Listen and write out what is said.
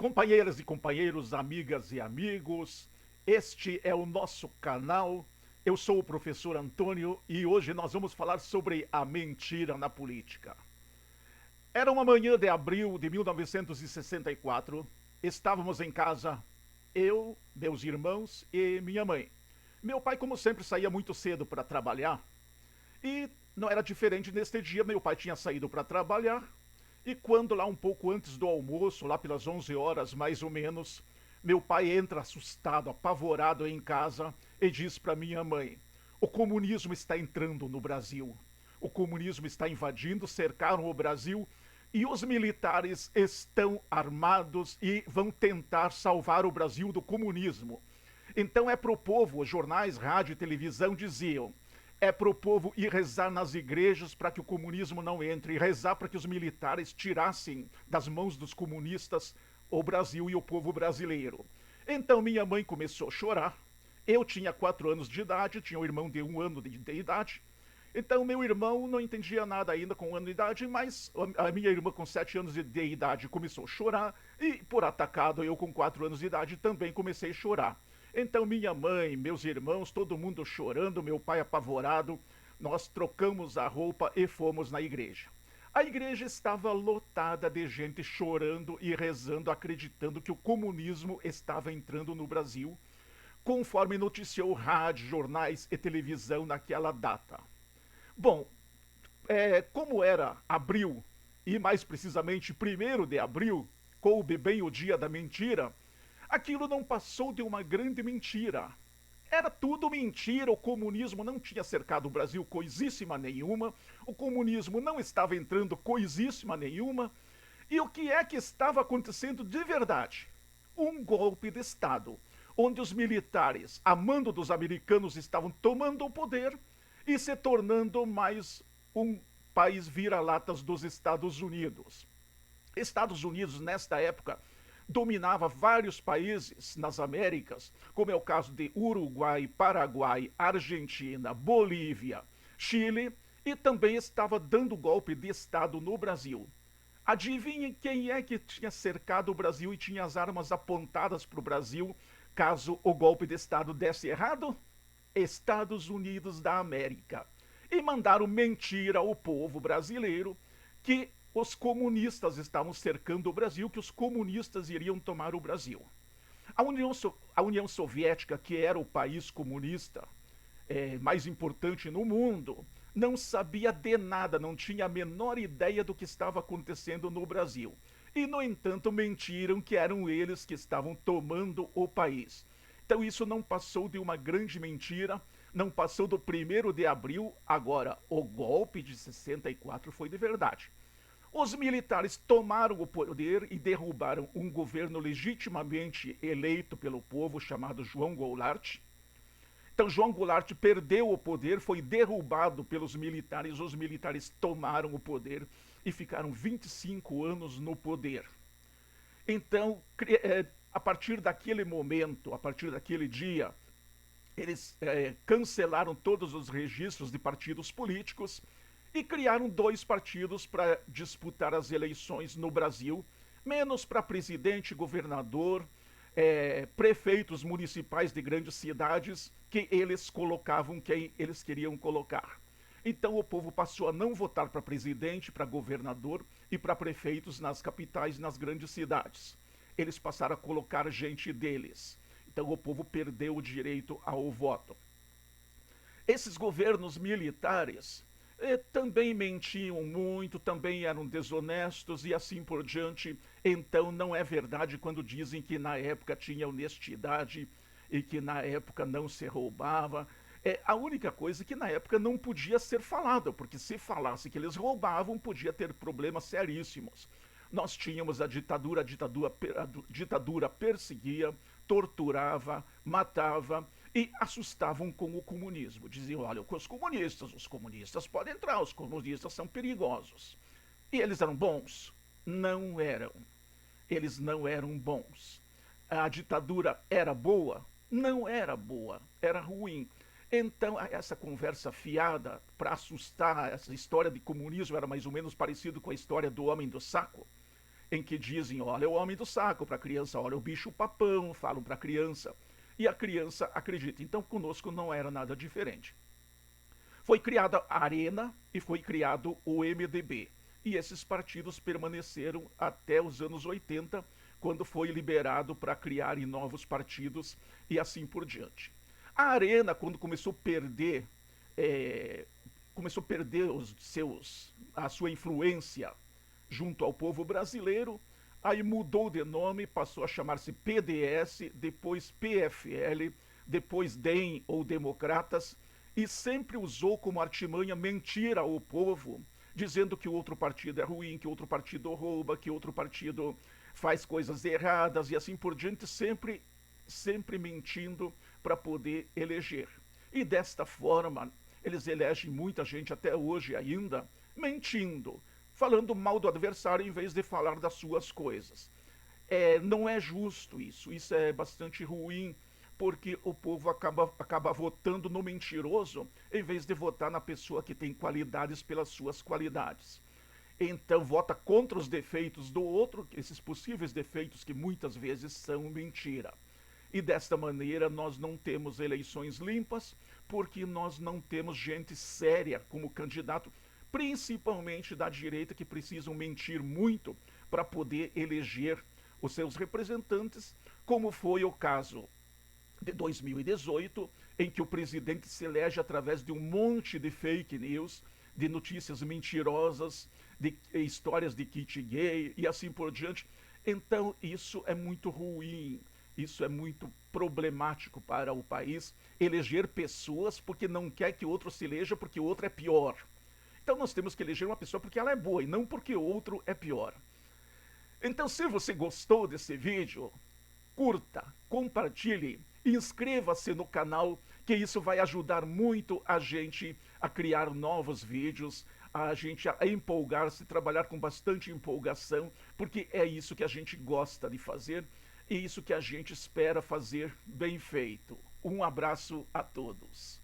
Companheiras e companheiros, amigas e amigos, este é o nosso canal. Eu sou o professor Antônio e hoje nós vamos falar sobre a mentira na política. Era uma manhã de abril de 1964. Estávamos em casa, eu, meus irmãos e minha mãe. Meu pai, como sempre, saía muito cedo para trabalhar e não era diferente neste dia. Meu pai tinha saído para trabalhar e quando lá um pouco antes do almoço, lá pelas 11 horas mais ou menos, meu pai entra assustado, apavorado em casa e diz para minha mãe: o comunismo está entrando no Brasil. O comunismo está invadindo, cercaram o Brasil e os militares estão armados e vão tentar salvar o Brasil do comunismo. Então é pro povo, os jornais, rádio e televisão diziam: é pro povo ir rezar nas igrejas para que o comunismo não entre, e rezar para que os militares tirassem das mãos dos comunistas o Brasil e o povo brasileiro. Então minha mãe começou a chorar. Eu tinha 4 anos de idade, tinha um irmão de 1 ano de idade. Então meu irmão não entendia nada ainda com 1 ano de idade, mas a minha irmã com 7 anos de idade começou a chorar e por atacado eu com 4 anos de idade também comecei a chorar. Então minha mãe, meus irmãos, todo mundo chorando, meu pai apavorado, nós trocamos a roupa e fomos na igreja. A igreja estava lotada de gente chorando e rezando, acreditando que o comunismo estava entrando no Brasil, conforme noticiou rádio, jornais e televisão naquela data. Bom, como era abril, e mais precisamente 1º de abril, coube bem o dia da mentira, aquilo não passou de uma grande mentira. Era tudo mentira, o comunismo não tinha cercado o Brasil coisíssima nenhuma, o comunismo não estava entrando coisíssima nenhuma, e o que é que estava acontecendo de verdade? Um golpe de Estado, onde os militares, a mando dos americanos, estavam tomando o poder e se tornando mais um país vira-latas dos Estados Unidos. Estados Unidos, nesta época, dominava vários países nas Américas, como é o caso de Uruguai, Paraguai, Argentina, Bolívia, Chile, e também estava dando golpe de Estado no Brasil. Adivinhem quem é que tinha cercado o Brasil e tinha as armas apontadas para o Brasil caso o golpe de Estado desse errado? Estados Unidos da América. E mandaram mentir ao povo brasileiro que os comunistas estavam cercando o Brasil, que os comunistas iriam tomar o Brasil. A União Soviética, que era o país comunista mais importante no mundo, não sabia de nada, não tinha a menor ideia do que estava acontecendo no Brasil. E, no entanto, mentiram que eram eles que estavam tomando o país. Então isso não passou de uma grande mentira, não passou do 1º de abril. Agora, o golpe de 64 foi de verdade. Os militares tomaram o poder e derrubaram um governo legitimamente eleito pelo povo chamado João Goulart. Então João Goulart perdeu o poder, foi derrubado pelos militares, os militares tomaram o poder e ficaram 25 anos no poder. Então, a partir daquele momento, a partir daquele dia, eles cancelaram todos os registros de partidos políticos e criaram 2 partidos para disputar as eleições no Brasil, menos para presidente, governador, prefeitos municipais de grandes cidades, que eles colocavam quem eles queriam colocar. Então o povo passou a não votar para presidente, para governador e para prefeitos nas capitais e nas grandes cidades. Eles passaram a colocar gente deles. Então o povo perdeu o direito ao voto. Esses governos militares também mentiam muito, também eram desonestos e assim por diante. Então não é verdade quando dizem que na época tinha honestidade e que na época não se roubava. A única coisa é que na época não podia ser falada, porque se falasse que eles roubavam, podia ter problemas seríssimos. Nós tínhamos a ditadura perseguia, torturava, matava e assustavam com o comunismo. Diziam: olha, os comunistas podem entrar, os comunistas são perigosos. E eles eram bons? Não eram. Eles não eram bons. A ditadura era boa? Não era boa, era ruim. Então, essa conversa fiada para assustar, essa história de comunismo era mais ou menos parecido com a história do homem do saco. em que dizem, olha o homem do saco para a criança, olha o bicho papão, falam para a criança. E a criança acredita. Então conosco não era nada diferente. Foi criada a Arena e foi criado o MDB. E esses partidos permaneceram até os anos 80, quando foi liberado para criarem novos partidos e assim por diante. A Arena, quando começou a perder a sua influência junto ao povo brasileiro, aí mudou de nome, passou a chamar-se PDS, depois PFL, depois DEM ou Democratas, e sempre usou como artimanha mentir ao povo, dizendo que o outro partido é ruim, que o outro partido rouba, que o outro partido faz coisas erradas e assim por diante, sempre mentindo para poder eleger. E desta forma, eles elegem muita gente até hoje ainda, mentindo, falando mal do adversário em vez de falar das suas coisas. Não é justo isso é bastante ruim, porque o povo acaba votando no mentiroso em vez de votar na pessoa que tem qualidades pelas suas qualidades. Então vota contra os defeitos do outro, esses possíveis defeitos que muitas vezes são mentira. E desta maneira nós não temos eleições limpas, porque nós não temos gente séria como candidato, principalmente da direita, que precisam mentir muito para poder eleger os seus representantes, como foi o caso de 2018, em que o presidente se elege através de um monte de fake news, de notícias mentirosas, de histórias de kit gay e assim por diante. Então isso é muito ruim, isso é muito problemático para o país, eleger pessoas porque não quer que o outro se eleja porque o outro é pior. Então nós temos que eleger uma pessoa porque ela é boa e não porque o outro é pior. Então, se você gostou desse vídeo, curta, compartilhe, inscreva-se no canal, que isso vai ajudar muito a gente a criar novos vídeos, a gente a empolgar-se, trabalhar com bastante empolgação, porque é isso que a gente gosta de fazer e isso que a gente espera fazer bem feito. Um abraço a todos.